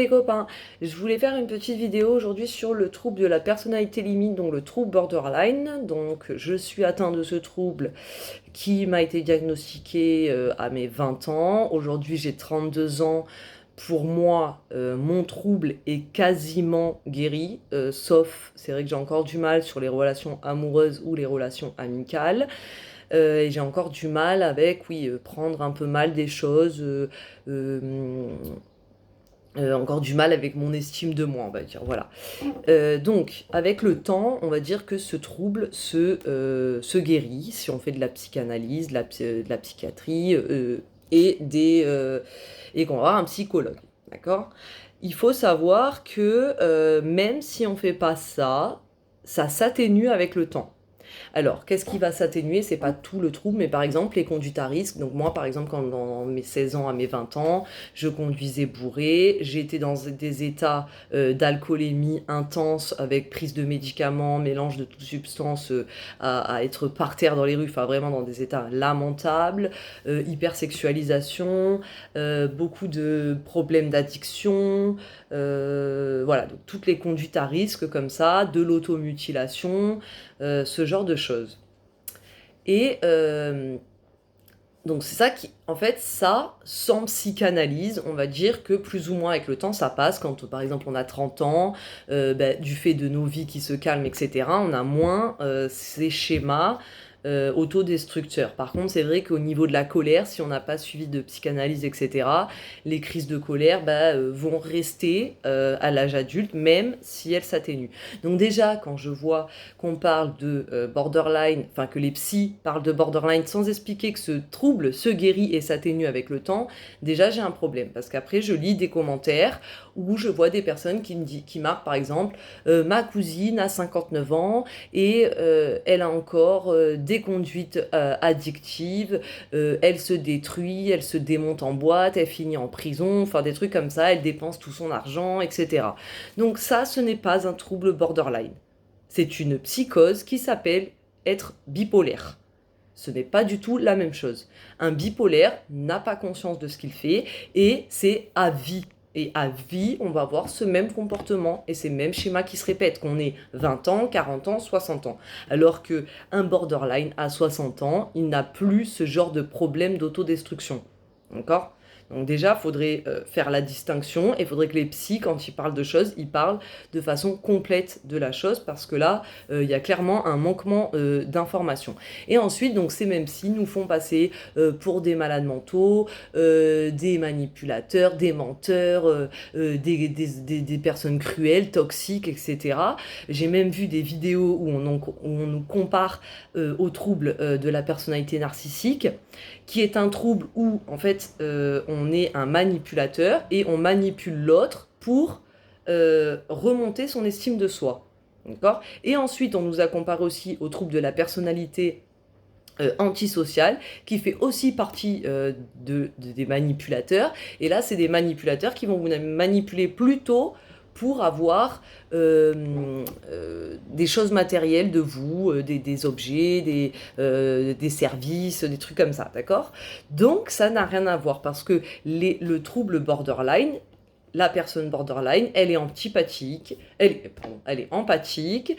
les copains, je voulais faire une petite vidéo aujourd'hui sur le trouble de la personnalité limite, donc le trouble borderline. Donc je suis atteint de ce trouble qui m'a été diagnostiqué à mes 20 ans. Aujourd'hui j'ai 32 ans. Pour moi, mon trouble est quasiment guéri, sauf, c'est vrai que j'ai encore du mal sur les relations amoureuses ou les relations amicales. Et j'ai encore du mal avec, oui, prendre un peu mal des choses, euh, encore du mal avec mon estime de moi, on va dire, voilà. Donc, avec le temps, on va dire que ce trouble se guérit si on fait de la psychanalyse, de la psychiatrie et qu'on va voir un psychologue, d'accord? Il faut savoir que même si on fait pas ça, ça s'atténue avec le temps. Alors, qu'est-ce qui va s'atténuer? C'est pas tout le trouble, mais par exemple les conduites à risque. Donc moi, par exemple, quand dans mes 16 ans à mes 20 ans, je conduisais bourré, j'étais dans des états d'alcoolémie intense avec prise de médicaments, mélange de toutes substances à être par terre dans les rues, enfin vraiment dans des états lamentables, hypersexualisation, beaucoup de problèmes d'addiction, voilà, donc toutes les conduites à risque comme ça, de l'automutilation, ce genre de choses. Et donc c'est ça qui, en fait, ça, sans psychanalyse, on va dire que plus ou moins avec le temps, ça passe. Quand par exemple on a 30 ans, du fait de nos vies qui se calment, etc., on a moins ces schémas autodestructeurs. Par contre, c'est vrai qu'au niveau de la colère, si on n'a pas suivi de psychanalyse, etc., les crises de colère vont rester à l'âge adulte, même si elles s'atténuent. Donc déjà, quand je vois qu'on parle de borderline, enfin que les psys parlent de borderline sans expliquer que ce trouble se guérit et s'atténue avec le temps, déjà j'ai un problème. Parce qu'après, je lis des commentaires où je vois des personnes qui marquent, par exemple, ma cousine a 59 ans et elle a encore des conduites addictives, elle se détruit, elle se démonte en boîte, elle finit en prison, enfin des trucs comme ça, elle dépense tout son argent, etc. Donc ça, ce n'est pas un trouble borderline. C'est une psychose qui s'appelle être bipolaire. Ce n'est pas du tout la même chose. Un bipolaire n'a pas conscience de ce qu'il fait et c'est à vie. Et à vie, on va avoir ce même comportement et ces mêmes schémas qui se répètent, qu'on ait 20 ans, 40 ans, 60 ans. Alors qu'un borderline à 60 ans, il n'a plus ce genre de problème d'autodestruction. D'accord? Donc déjà, il faudrait faire la distinction et il faudrait que les psys, quand ils parlent de choses, ils parlent de façon complète de la chose parce que là, il y a clairement un manquement d'informations. Et ensuite, donc ces mêmes psys nous font passer pour des malades mentaux, des manipulateurs, des menteurs, des personnes cruelles, toxiques, etc. J'ai même vu des vidéos où on nous compare au trouble de la personnalité narcissique, qui est un trouble où, en fait, on est un manipulateur et on manipule l'autre pour remonter son estime de soi. D'accord? Et ensuite, on nous a comparé aussi au trouble de la personnalité antisociale, qui fait aussi partie des manipulateurs. Et là, c'est des manipulateurs qui vont vous manipuler plutôt pour avoir des choses matérielles de vous, des objets, des services, des trucs comme ça, d'accord? Donc ça n'a rien à voir parce que le trouble borderline, la personne borderline, elle est antipathique, elle est empathique,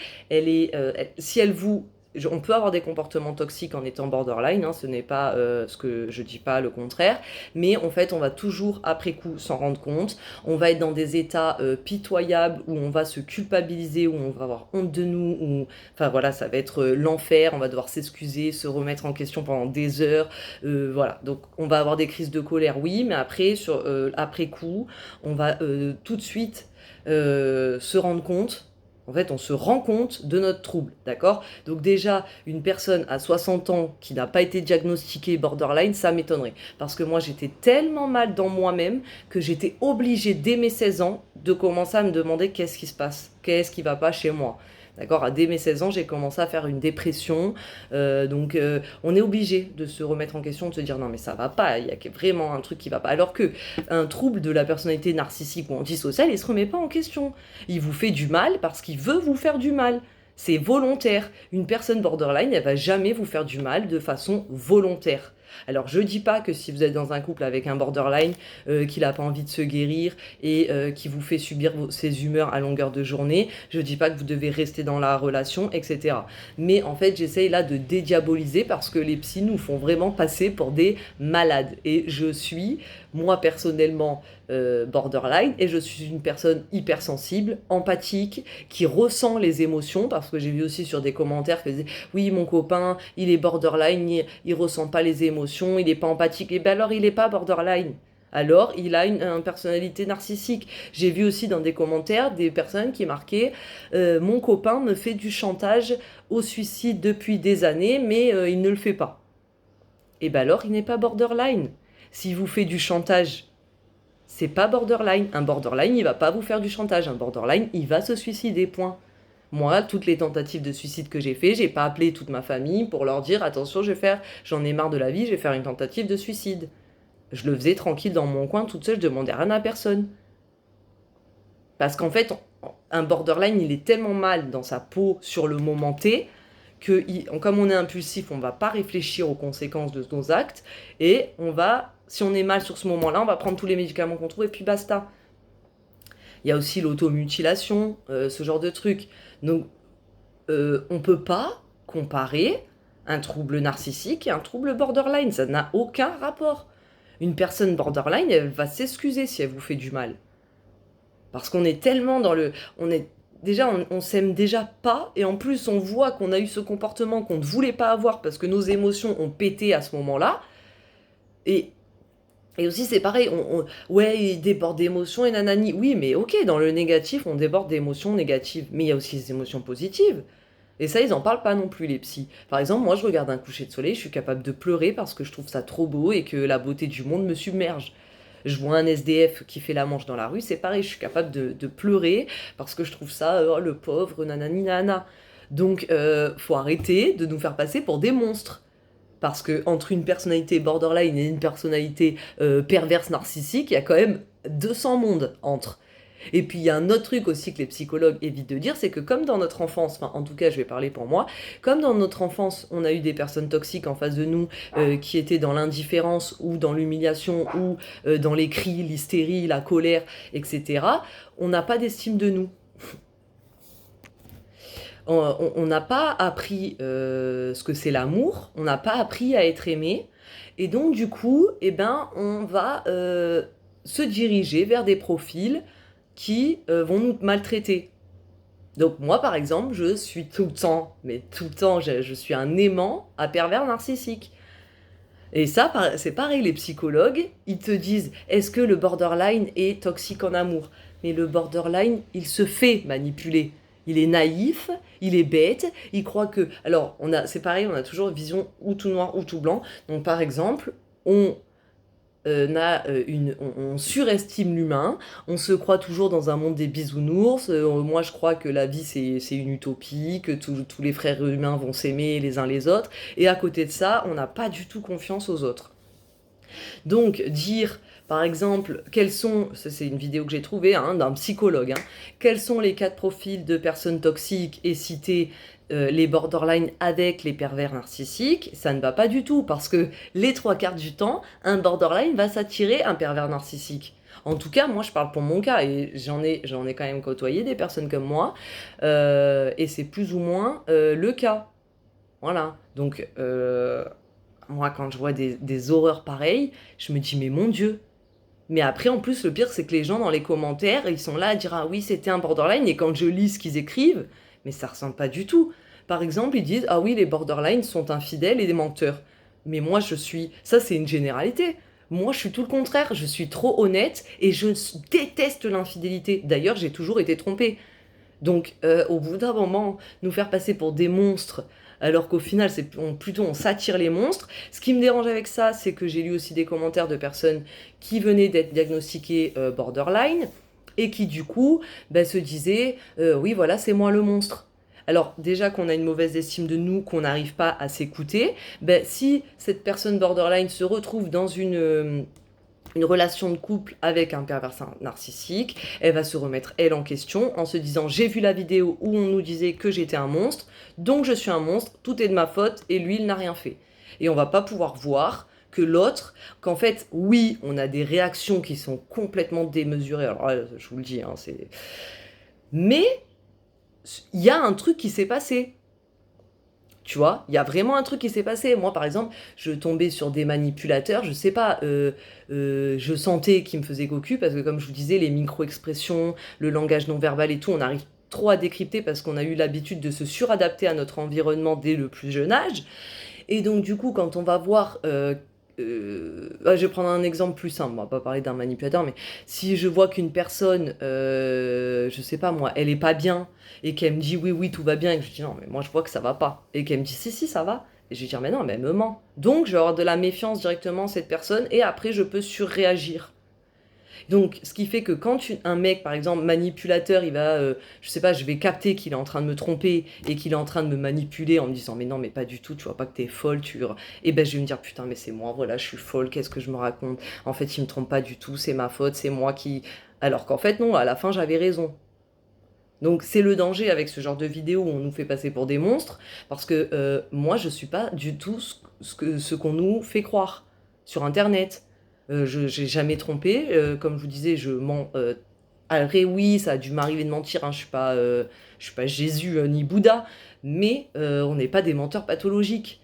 si elle vous on peut avoir des comportements toxiques en étant borderline, hein, ce n'est pas ce que je dis pas le contraire, mais en fait on va toujours après coup s'en rendre compte, on va être dans des états pitoyables où on va se culpabiliser, où on va avoir honte de nous, où, enfin voilà, ça va être l'enfer, on va devoir s'excuser, se remettre en question pendant des heures, voilà, donc on va avoir des crises de colère, oui, mais après, après coup, on va tout de suite se rendre compte. En fait, on se rend compte de notre trouble, d'accord? Donc déjà, une personne à 60 ans qui n'a pas été diagnostiquée borderline, ça m'étonnerait. Parce que moi, j'étais tellement mal dans moi-même que j'étais obligée, dès mes 16 ans, de commencer à me demander qu'est-ce qui se passe, qu'est-ce qui va pas chez moi. D'accord? Dès mes 16 ans, j'ai commencé à faire une dépression. On est obligé de se remettre en question, de se dire non, mais ça va pas, il y a vraiment un truc qui va pas. Alors que un trouble de la personnalité narcissique ou antisociale, il se remet pas en question. Il vous fait du mal parce qu'il veut vous faire du mal. C'est volontaire. Une personne borderline, elle va jamais vous faire du mal de façon volontaire. Alors je dis pas que si vous êtes dans un couple avec un borderline, qu'il a pas envie de se guérir et qui vous fait subir ses humeurs à longueur de journée, je dis pas que vous devez rester dans la relation, etc. Mais en fait, j'essaye là de dédiaboliser parce que les psys nous font vraiment passer pour des malades. Et je suis, moi personnellement, borderline, et je suis une personne hypersensible, empathique, qui ressent les émotions, parce que j'ai vu aussi sur des commentaires que disaient oui, mon copain, il est borderline, il ressent pas les émotions, il est pas empathique. Et ben alors, il est pas borderline. Alors, il a une personnalité narcissique. J'ai vu aussi dans des commentaires des personnes qui marquaient mon copain me fait du chantage au suicide depuis des années, mais il ne le fait pas. Et ben alors, il n'est pas borderline. S'il vous fait du chantage, c'est pas borderline. Un borderline, il va pas vous faire du chantage. Un borderline, il va se suicider, point. Moi, toutes les tentatives de suicide que j'ai fait, j'ai pas appelé toute ma famille pour leur dire attention, j'en ai marre de la vie, je vais faire une tentative de suicide. Je le faisais tranquille dans mon coin, toute seule, je demandais rien à personne. Parce qu'en fait, un borderline, il est tellement mal dans sa peau sur le moment T que, comme on est impulsif, on va pas réfléchir aux conséquences de nos actes et si on est mal sur ce moment-là, on va prendre tous les médicaments qu'on trouve et puis basta. Il y a aussi l'automutilation, ce genre de truc. Donc, on peut pas comparer un trouble narcissique et un trouble borderline. Ça n'a aucun rapport. Une personne borderline, elle va s'excuser si elle vous fait du mal. Parce qu'on est tellement dans le... on s'aime déjà pas, et en plus on voit qu'on a eu ce comportement qu'on ne voulait pas avoir parce que nos émotions ont pété à ce moment-là. Et aussi c'est pareil, ouais, il déborde d'émotions et nanani. Oui, mais ok, dans le négatif, on déborde d'émotions négatives. Mais il y a aussi des émotions positives. Et ça, ils en parlent pas non plus, les psys. Par exemple, moi, je regarde un coucher de soleil, je suis capable de pleurer parce que je trouve ça trop beau et que la beauté du monde me submerge. Je vois un SDF qui fait la manche dans la rue, c'est pareil, je suis capable de pleurer parce que je trouve ça, oh, le pauvre, nanani, nana. Donc, faut arrêter de nous faire passer pour des monstres. Parce que entre une personnalité borderline et une personnalité perverse narcissique, il y a quand même 200 mondes entre. Et puis il y a un autre truc aussi que les psychologues évitent de dire, c'est que comme dans notre enfance, enfin en tout cas je vais parler pour moi, comme dans notre enfance on a eu des personnes toxiques en face de nous qui étaient dans l'indifférence ou dans l'humiliation ou dans les cris, l'hystérie, la colère, etc., on n'a pas d'estime de nous. On n'a pas appris ce que c'est l'amour, on n'a pas appris à être aimé, et donc du coup, eh ben, on va se diriger vers des profils qui vont nous maltraiter. Donc moi, par exemple, je suis tout le temps, mais tout le temps, je suis un aimant à pervers narcissique. Et ça, c'est pareil, les psychologues, ils te disent, est-ce que le borderline est toxique en amour? Mais le borderline, il se fait manipuler. Il est naïf, il est bête, il croit que... Alors, c'est pareil, on a toujours une vision ou tout noir ou tout blanc. Donc, par exemple, on surestime l'humain, on se croit toujours dans un monde des bisounours, moi je crois que la vie c'est une utopie, que tous les frères humains vont s'aimer les uns les autres, et à côté de ça, on n'a pas du tout confiance aux autres. Donc dire, par exemple, ça c'est une vidéo que j'ai trouvée d'un psychologue, quels sont les 4 profils de personnes toxiques et citer les borderline avec les pervers narcissiques, ça ne va pas du tout, parce que les 3/4 du temps, un borderline va s'attirer un pervers narcissique. En tout cas, moi je parle pour mon cas, et j'en ai quand même côtoyé des personnes comme moi, et c'est plus ou moins le cas. Voilà, donc... moi, quand je vois des horreurs pareilles, je me dis, mais mon Dieu. Mais après, en plus, le pire, c'est que les gens dans les commentaires, ils sont là à dire, ah oui, c'était un borderline. Et quand je lis ce qu'ils écrivent, mais ça ressemble pas du tout. Par exemple, ils disent, ah oui, les borderlines sont infidèles et des menteurs. Mais moi, ça, c'est une généralité. Moi, je suis tout le contraire. Je suis trop honnête et je déteste l'infidélité. D'ailleurs, j'ai toujours été trompée. Donc, au bout d'un moment, nous faire passer pour des monstres, alors qu'au final, on s'attire les monstres. Ce qui me dérange avec ça, c'est que j'ai lu aussi des commentaires de personnes qui venaient d'être diagnostiquées borderline, et qui, du coup, se disaient « Oui, voilà, c'est moi le monstre ». Alors, déjà qu'on a une mauvaise estime de nous, qu'on n'arrive pas à s'écouter, si cette personne borderline se retrouve dans une relation de couple avec un pervers narcissique, elle va se remettre elle en question en se disant j'ai vu la vidéo où on nous disait que j'étais un monstre, donc je suis un monstre, tout est de ma faute et lui il n'a rien fait. Et on va pas pouvoir voir que l'autre, qu'en fait, oui, on a des réactions qui sont complètement démesurées. Alors là, je vous le dis, hein, c'est... Mais il y a un truc qui s'est passé. Tu vois, il y a vraiment un truc qui s'est passé. Moi, par exemple, je tombais sur des manipulateurs, je sais pas, je sentais qu'ils me faisaient cocu parce que, comme je vous disais, les micro-expressions, le langage non-verbal et tout, on arrive trop à décrypter parce qu'on a eu l'habitude de se suradapter à notre environnement dès le plus jeune âge. Et donc, du coup, quand on va voir... je vais prendre un exemple plus simple, on va pas parler d'un manipulateur, mais si je vois qu'une personne, je sais pas moi, elle est pas bien, et qu'elle me dit oui, oui, tout va bien, et que je dis non, mais moi je vois que ça va pas, et qu'elle me dit si, si, ça va, et je vais dire mais non, mais elle me ment. Donc je vais avoir de la méfiance directement à cette personne, et après je peux surréagir. Donc, ce qui fait que quand un mec, par exemple, manipulateur, il va, je sais pas, je vais capter qu'il est en train de me tromper et qu'il est en train de me manipuler en me disant, mais non, mais pas du tout, tu vois pas que t'es folle, et ben, je vais me dire, putain, mais c'est moi, voilà, je suis folle, qu'est-ce que je me raconte? En fait, il me trompe pas du tout, c'est ma faute, c'est moi qui. Alors qu'en fait, non, à la fin, j'avais raison. Donc, c'est le danger avec ce genre de vidéo où on nous fait passer pour des monstres, parce que moi, je suis pas du tout ce qu'on nous fait croire sur Internet. Je n'ai jamais trompé. Comme je vous disais, je mens. Après, oui, ça a dû m'arriver de mentir. Hein, je suis pas Jésus ni Bouddha, mais on n'est pas des menteurs pathologiques.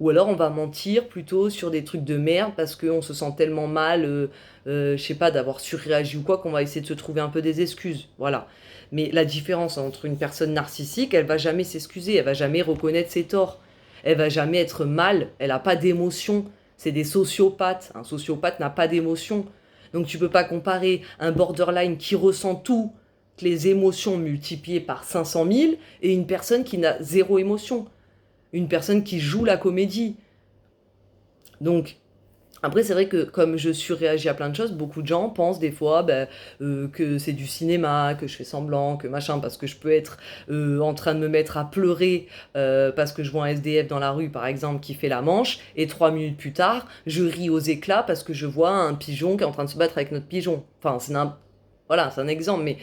Ou alors on va mentir plutôt sur des trucs de merde parce qu'on se sent tellement mal, je sais pas, d'avoir surréagi ou quoi, qu'on va essayer de se trouver un peu des excuses. Voilà. Mais la différence entre une personne narcissique, elle va jamais s'excuser, elle va jamais reconnaître ses torts, elle va jamais être mal, elle a pas d'émotion. C'est des sociopathes. Un sociopathe n'a pas d'émotion. Donc tu peux pas comparer un borderline qui ressent tout, les émotions multipliées par 500 000, et une personne qui n'a zéro émotion. Une personne qui joue la comédie. Donc, après, c'est vrai que comme je surréagis à plein de choses, beaucoup de gens pensent des fois que c'est du cinéma, que je fais semblant, que machin, parce que je peux être en train de me mettre à pleurer parce que je vois un SDF dans la rue, par exemple, qui fait la manche, et 3 minutes plus tard, je ris aux éclats parce que je vois un pigeon qui est en train de se battre avec notre pigeon. Enfin, voilà, c'est un exemple, mais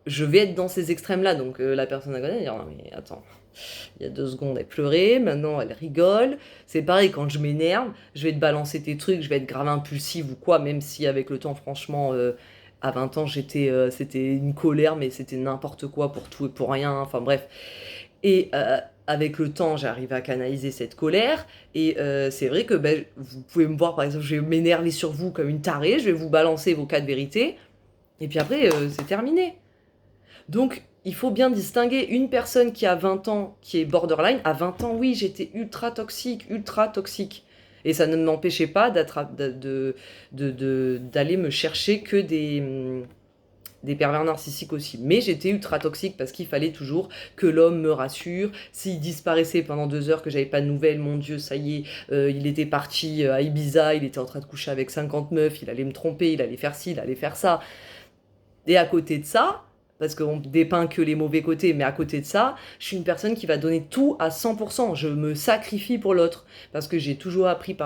je vais être dans ces extrêmes-là, donc la personne à côté va dire, non mais attends, il y a 2 secondes, elle pleurait, maintenant elle rigole. C'est pareil, quand je m'énerve, je vais te balancer tes trucs, je vais être grave impulsive ou quoi, même si avec le temps, franchement, à 20 ans, c'était une colère, mais c'était n'importe quoi pour tout et pour rien, enfin bref. Et avec le temps, j'arrive à canaliser cette colère, et c'est vrai que vous pouvez me voir, par exemple, je vais m'énerver sur vous comme une tarée, je vais vous balancer vos 4 vérités, et puis après, c'est terminé. Donc, il faut bien distinguer une personne qui a 20 ans, qui est borderline. À 20 ans, oui, j'étais ultra toxique, ultra toxique. Et ça ne m'empêchait pas d'aller me chercher que des pervers narcissiques aussi. Mais j'étais ultra toxique parce qu'il fallait toujours que l'homme me rassure. S'il disparaissait pendant 2 heures, que j'avais pas de nouvelles, mon Dieu, ça y est, il était parti à Ibiza, il était en train de coucher avec 50 meufs, il allait me tromper, il allait faire ci, il allait faire ça. Et à côté de ça, parce qu'on dépeint que les mauvais côtés, mais à côté de ça, je suis une personne qui va donner tout à 100%. Je me sacrifie pour l'autre. Parce que j'ai toujours appris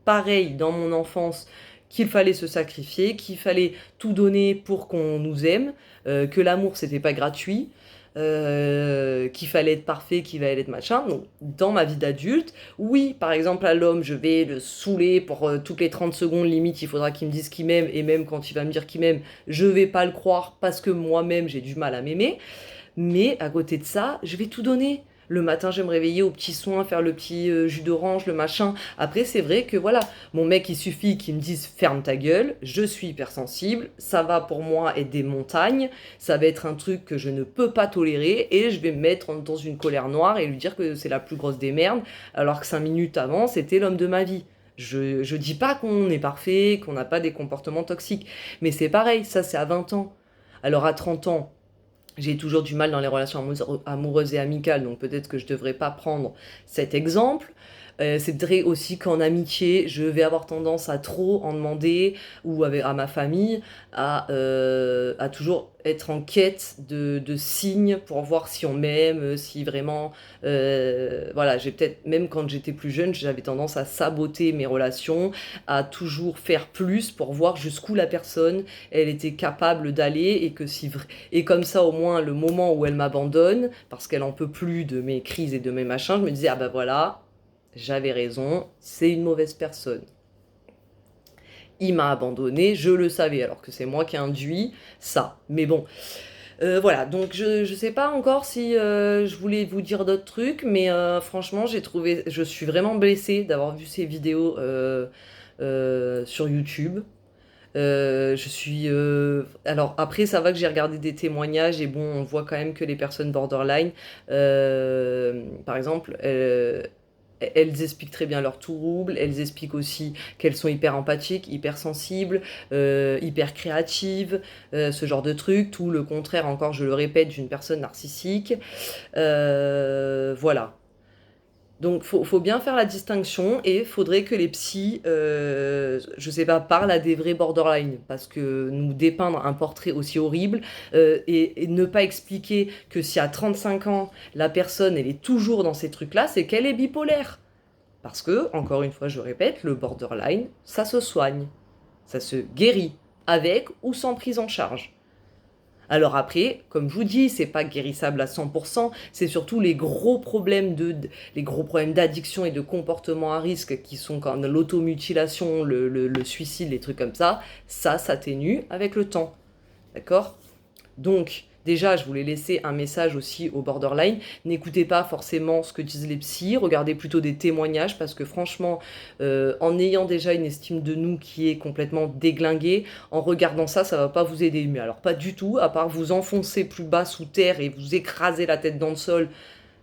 pareil dans mon enfance qu'il fallait se sacrifier, qu'il fallait tout donner pour qu'on nous aime, que l'amour c'était pas gratuit, qu'il fallait être parfait, qu'il fallait être machin. Donc, dans ma vie d'adulte, oui, par exemple, à l'homme, je vais le saouler pour toutes les 30 secondes, limite, il faudra qu'il me dise qu'il m'aime, et même quand il va me dire qu'il m'aime, je vais pas le croire parce que moi-même, j'ai du mal à m'aimer. Mais à côté de ça, je vais tout donner. Le matin, je vais me réveiller au petit soin, faire le petit jus d'orange, le machin. Après, c'est vrai que voilà, mon mec, il suffit qu'il me dise ferme ta gueule, je suis hypersensible, ça va pour moi être des montagnes, ça va être un truc que je ne peux pas tolérer et je vais me mettre dans une colère noire et lui dire que c'est la plus grosse des merdes, alors que 5 minutes avant, c'était l'homme de ma vie. Je dis pas qu'on est parfait, qu'on n'a pas des comportements toxiques, mais c'est pareil, ça c'est à 20 ans. Alors à 30 ans, j'ai toujours du mal dans les relations amoureuses et amicales, donc peut-être que je devrais pas prendre cet exemple. C'est vrai aussi qu'en amitié, je vais avoir tendance à trop en demander, ou à ma famille, à toujours être en quête de signes pour voir si on m'aime, si vraiment... voilà, j'ai peut-être, même quand j'étais plus jeune, j'avais tendance à saboter mes relations, à toujours faire plus pour voir jusqu'où la personne, elle était capable d'aller, et que et comme ça, au moins, le moment où elle m'abandonne, parce qu'elle en peut plus de mes crises et de mes machins, je me disais, ah bah voilà, j'avais raison, c'est une mauvaise personne. Il m'a abandonné, je le savais, alors que c'est moi qui ai induit ça. Mais bon, voilà, donc je sais pas encore si je voulais vous dire d'autres trucs, mais franchement, je suis vraiment blessée d'avoir vu ces vidéos sur YouTube. Alors après, ça va que j'ai regardé des témoignages et bon, on voit quand même que les personnes borderline, par exemple, elles expliquent très bien leurs troubles, elles expliquent aussi qu'elles sont hyper empathiques, hyper sensibles, hyper créatives, ce genre de trucs, tout le contraire, encore je le répète, d'une personne narcissique. Voilà. Donc, faut bien faire la distinction et faudrait que les psys, je sais pas, parlent à des vrais borderline. Parce que nous dépeindre un portrait aussi horrible et ne pas expliquer que si à 35 ans, la personne, elle est toujours dans ces trucs-là, c'est qu'elle est bipolaire. Parce que, encore une fois, je répète, le borderline, ça se soigne. Ça se guérit, avec ou sans prise en charge. Alors après, comme je vous dis, c'est pas guérissable à 100%, c'est surtout les gros problèmes d'addiction et de comportement à risque qui sont comme l'automutilation, le suicide, les trucs comme ça s'atténue avec le temps. D'accord? Donc, déjà, je voulais laisser un message aussi au borderline. N'écoutez pas forcément ce que disent les psys, regardez plutôt des témoignages parce que franchement, en ayant déjà une estime de nous qui est complètement déglinguée, en regardant ça, ça va pas vous aider. Mais alors pas du tout, à part vous enfoncer plus bas sous terre et vous écraser la tête dans le sol,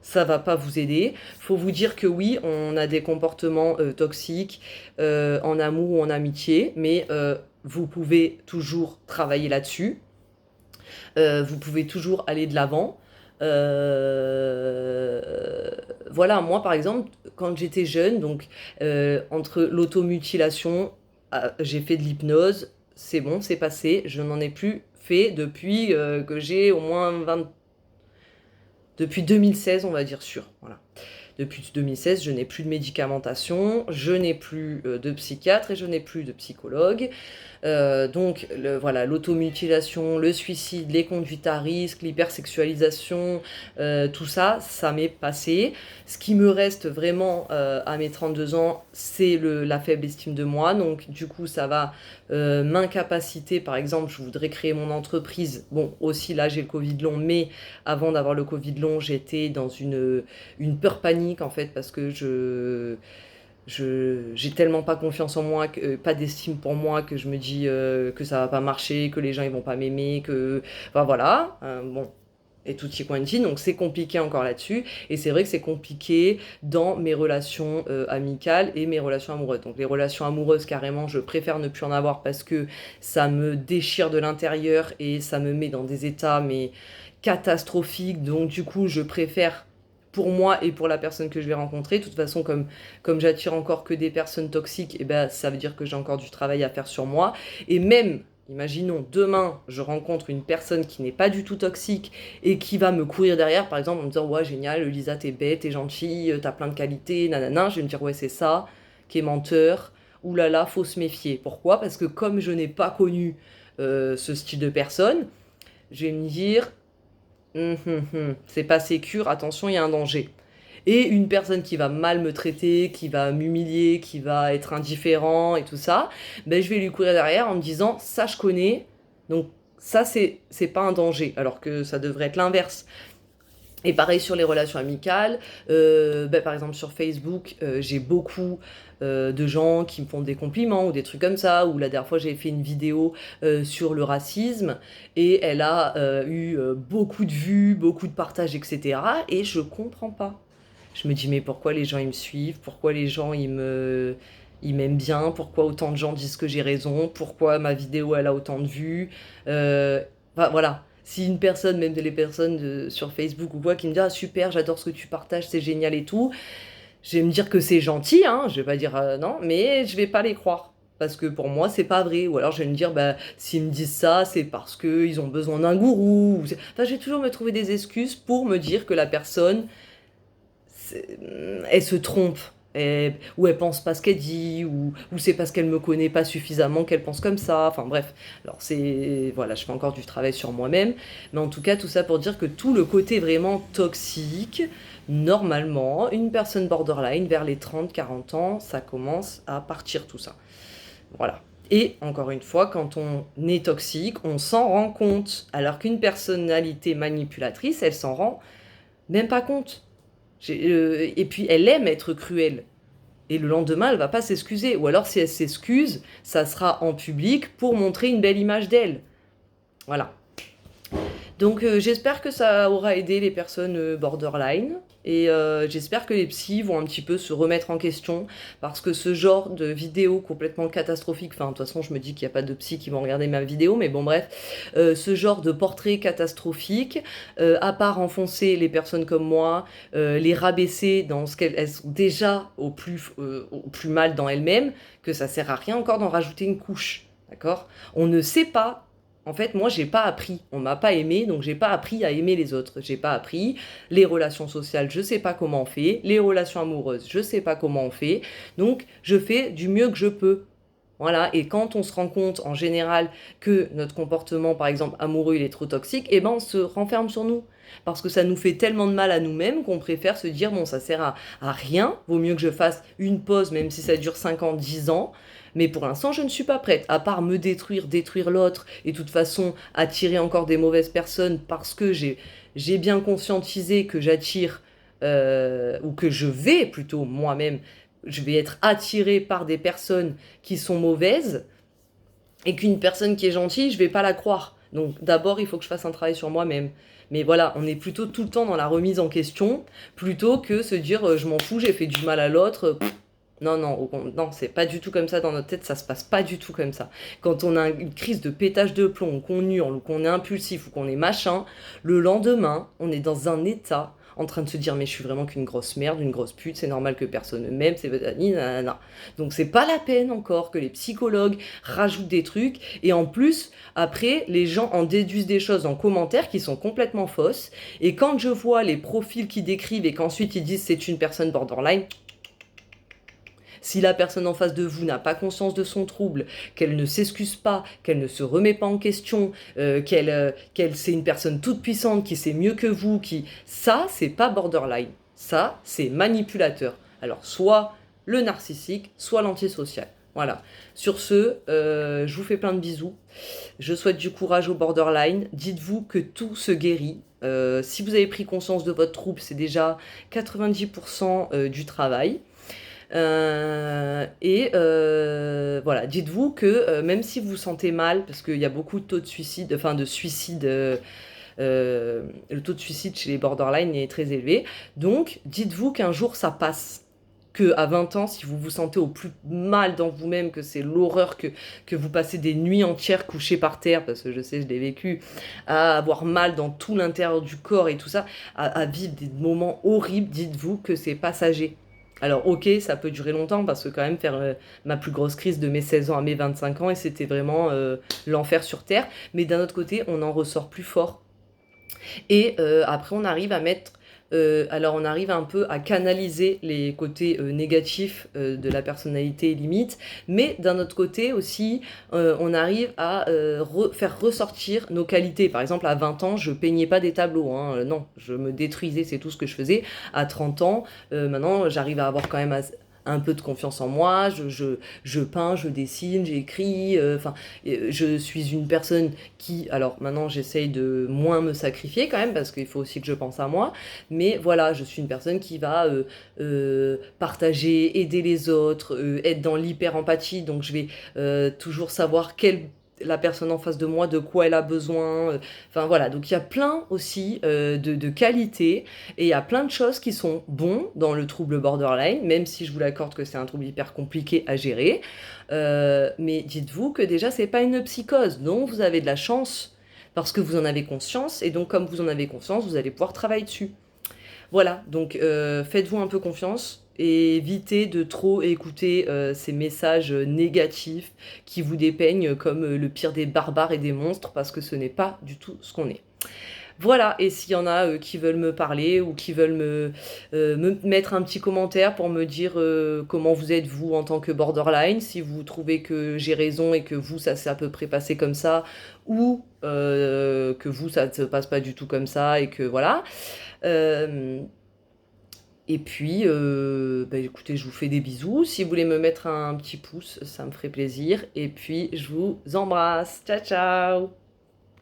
ça va pas vous aider. Faut vous dire que oui, on a des comportements toxiques en amour ou en amitié, mais vous pouvez toujours travailler là-dessus. Vous pouvez toujours aller de l'avant. Voilà, moi par exemple, quand j'étais jeune, donc entre l'automutilation, j'ai fait de l'hypnose, c'est bon, c'est passé, je n'en ai plus fait depuis que j'ai au moins 20... Depuis 2016, on va dire sûr, voilà. Depuis 2016, je n'ai plus de médicamentation, je n'ai plus de psychiatre et je n'ai plus de psychologue. Donc voilà, l'automutilation, le suicide, les conduites à risque, l'hypersexualisation, tout ça, ça m'est passé. Ce qui me reste vraiment à mes 32 ans, c'est la faible estime de moi. Donc du coup, ça va m'incapaciter. Par exemple, je voudrais créer mon entreprise. Bon, aussi là, j'ai le Covid long, mais avant d'avoir le Covid long, j'étais dans une peur panique en fait, parce que j'ai tellement pas confiance en moi, pas d'estime pour moi, que je me dis que ça va pas marcher, que les gens ils vont pas m'aimer, que... Enfin voilà, bon, et tutti quanti, donc c'est compliqué encore là-dessus, et c'est vrai que c'est compliqué dans mes relations amicales et mes relations amoureuses. Donc les relations amoureuses, carrément, je préfère ne plus en avoir parce que ça me déchire de l'intérieur et ça me met dans des états, mais catastrophiques, donc du coup, je préfère pour moi et pour la personne que je vais rencontrer. De toute façon, comme j'attire encore que des personnes toxiques, et ben, ça veut dire que j'ai encore du travail à faire sur moi. Et même, imaginons, demain, je rencontre une personne qui n'est pas du tout toxique et qui va me courir derrière, par exemple, en me disant « Ouais, génial, Lisa, t'es bête, t'es gentille, t'as plein de qualités, nanana », je vais me dire « Ouais, c'est ça, qui est menteur. Ouh là là, faut se méfier. » Pourquoi? Parce que comme je n'ai pas connu ce style de personne, je vais me dire c'est pas sécure, attention, il y a un danger. Et une personne qui va mal me traiter, qui va m'humilier, qui va être indifférent et tout ça, ben je vais lui courir derrière en me disant ça je connais, donc ça c'est pas un danger, alors que ça devrait être l'inverse. Et pareil sur les relations amicales, par exemple sur Facebook, j'ai beaucoup de gens qui me font des compliments ou des trucs comme ça, ou la dernière fois j'avais fait une vidéo sur le racisme, et elle a eu beaucoup de vues, beaucoup de partages, etc. Et je comprends pas. Je me dis mais pourquoi les gens ils me suivent, pourquoi les gens ils m'aiment bien, pourquoi autant de gens disent que j'ai raison, pourquoi ma vidéo elle a autant de vues, voilà. Si une personne, même les personnes sur Facebook ou quoi, qui me dit « Ah super, j'adore ce que tu partages, c'est génial et tout », je vais me dire que c'est gentil, hein, je vais pas dire non, mais je vais pas les croire. Parce que pour moi, c'est pas vrai. Ou alors je vais me dire, bah, s'ils me disent ça, c'est parce qu'ils ont besoin d'un gourou. Enfin, je vais toujours me trouver des excuses pour me dire que la personne, elle se trompe. ou elle pense pas ce qu'elle dit, ou c'est parce qu'elle me connaît pas suffisamment qu'elle pense comme ça. Enfin bref, alors voilà, je fais encore du travail sur moi-même, mais en tout cas tout ça pour dire que tout le côté vraiment toxique, normalement, une personne borderline vers les 30-40 ans, ça commence à partir tout ça. Voilà. Et encore une fois, quand on est toxique, on s'en rend compte, alors qu'une personnalité manipulatrice, elle s'en rend même pas compte. Et puis elle aime être cruelle. Et le lendemain, elle va pas s'excuser. Ou alors si elle s'excuse, ça sera en public pour montrer une belle image d'elle. Voilà. Donc j'espère que ça aura aidé les personnes borderline. Et j'espère que les psys vont un petit peu se remettre en question, parce que ce genre de vidéos complètement catastrophiques, enfin de toute façon je me dis qu'il n'y a pas de psys qui vont regarder ma vidéo, mais bon bref, ce genre de portrait catastrophique, à part enfoncer les personnes comme moi, les rabaisser dans ce qu'elles sont déjà au plus mal dans elles-mêmes, que ça sert à rien encore d'en rajouter une couche, d'accord? On ne sait pas. En fait, moi, j'ai pas appris. On m'a pas aimé, donc j'ai pas appris à aimer les autres. J'ai pas appris les relations sociales, je sais pas comment on fait. Les relations amoureuses, je sais pas comment on fait. Donc, je fais du mieux que je peux. Voilà. Et quand on se rend compte, en général, que notre comportement, par exemple, amoureux, il est trop toxique, eh ben, on se renferme sur nous. Parce que ça nous fait tellement de mal à nous-mêmes qu'on préfère se dire, bon, ça sert à rien. Vaut mieux que je fasse une pause, même si ça dure 5 ans, 10 ans. Mais pour l'instant, je ne suis pas prête, à part me détruire l'autre, et de toute façon, attirer encore des mauvaises personnes, parce que j'ai bien conscientisé que j'attire, ou que je vais plutôt moi-même, je vais être attirée par des personnes qui sont mauvaises, et qu'une personne qui est gentille, je vais pas la croire. Donc d'abord, il faut que je fasse un travail sur moi-même. Mais voilà, on est plutôt tout le temps dans la remise en question, plutôt que se dire, je m'en fous, j'ai fait du mal à l'autre. Non, non, non, c'est pas du tout comme ça dans notre tête, ça se passe pas du tout comme ça. Quand on a une crise de pétage de plomb, ou qu'on hurle, ou qu'on est impulsif, ou qu'on est machin, le lendemain, on est dans un état en train de se dire, mais je suis vraiment qu'une grosse merde, une grosse pute, c'est normal que personne ne m'aime, c'est nanana. Donc c'est pas la peine encore que les psychologues rajoutent des trucs, et en plus, après, les gens en déduisent des choses en commentaire qui sont complètement fausses, et quand je vois les profils qui décrivent, et qu'ensuite ils disent c'est une personne borderline, si la personne en face de vous n'a pas conscience de son trouble, qu'elle ne s'excuse pas, qu'elle ne se remet pas en question, qu'elle c'est une personne toute puissante qui sait mieux que vous, ça c'est pas borderline, ça c'est manipulateur. Alors soit le narcissique, soit l'antisocial. Voilà. Sur ce, je vous fais plein de bisous. Je souhaite du courage au borderline. Dites-vous que tout se guérit. Si vous avez pris conscience de votre trouble, c'est déjà 90% du travail. Voilà, dites-vous que même si vous vous sentez mal, parce qu'il y a beaucoup de taux de suicide, enfin de suicide, le taux de suicide chez les borderline est très élevé, donc dites-vous qu'un jour ça passe. Que à 20 ans, si vous vous sentez au plus mal dans vous-même, que c'est l'horreur, que vous passez des nuits entières couchées par terre, parce que je sais, je l'ai vécu, à avoir mal dans tout l'intérieur du corps et tout ça, à vivre des moments horribles, dites-vous que c'est passager. Alors ok, ça peut durer longtemps, parce que quand même faire ma plus grosse crise de mes 16 ans à mes 25 ans, et c'était vraiment l'enfer sur Terre, mais d'un autre côté, on en ressort plus fort. Et après, on arrive à mettre... alors, on arrive un peu à canaliser les côtés négatifs de la personnalité limite, mais d'un autre côté aussi, on arrive à faire ressortir nos qualités. Par exemple, à 20 ans, je peignais pas des tableaux, hein, non, je me détruisais, c'est tout ce que je faisais. À 30 ans, maintenant, j'arrive à avoir quand même un peu de confiance en moi, je peins, je dessine, j'écris, enfin, je suis une personne qui, alors maintenant j'essaye de moins me sacrifier quand même, parce qu'il faut aussi que je pense à moi, mais voilà, je suis une personne qui va partager, aider les autres, être dans l'hyper-empathie, donc je vais toujours savoir la personne en face de moi, de quoi elle a besoin. Enfin voilà, donc il y a plein aussi de qualités, et il y a plein de choses qui sont bons dans le trouble borderline, même si je vous l'accorde que c'est un trouble hyper compliqué à gérer. Mais dites-vous que déjà, c'est pas une psychose, donc vous avez de la chance, parce que vous en avez conscience, et donc comme vous en avez conscience, vous allez pouvoir travailler dessus. Voilà, donc faites-vous un peu confiance, et évitez de trop écouter ces messages négatifs qui vous dépeignent comme le pire des barbares et des monstres, parce que ce n'est pas du tout ce qu'on est. Voilà, et s'il y en a, qui veulent me parler ou qui veulent me mettre un petit commentaire pour me dire, comment vous êtes vous en tant que borderline, si vous trouvez que j'ai raison et que vous, ça s'est à peu près passé comme ça ou, que vous, ça ne se passe pas du tout comme ça et que voilà. Hem Et puis, bah, écoutez, je vous fais des bisous. Si vous voulez me mettre un petit pouce, ça me ferait plaisir et puis je vous embrasse. Ciao, ciao.